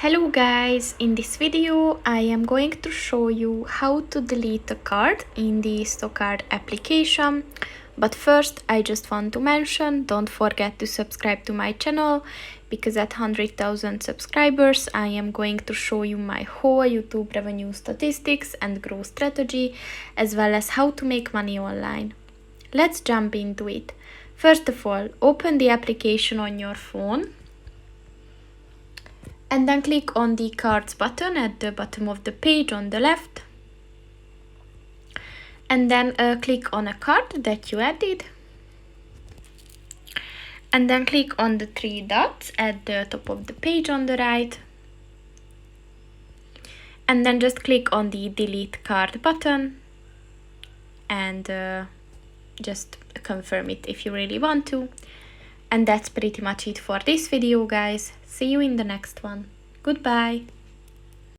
Hello guys, in this video I am going to show you how to delete a card in the Stocard application. But first I just want to mention, don't forget to subscribe to my channel, because at 100,000 subscribers I am going to show you my whole YouTube revenue statistics and growth strategy, as well as how to make money online. Let's jump into it. First of all, open the application on your phone. And then click on the cards button at the bottom of the page on the left. And then click on a card that you added. And then click on the three dots at the top of the page on the right. And then just click on the delete card button. And just confirm it if you really want to. And that's pretty much it for this video, guys. See you in the next one. Goodbye.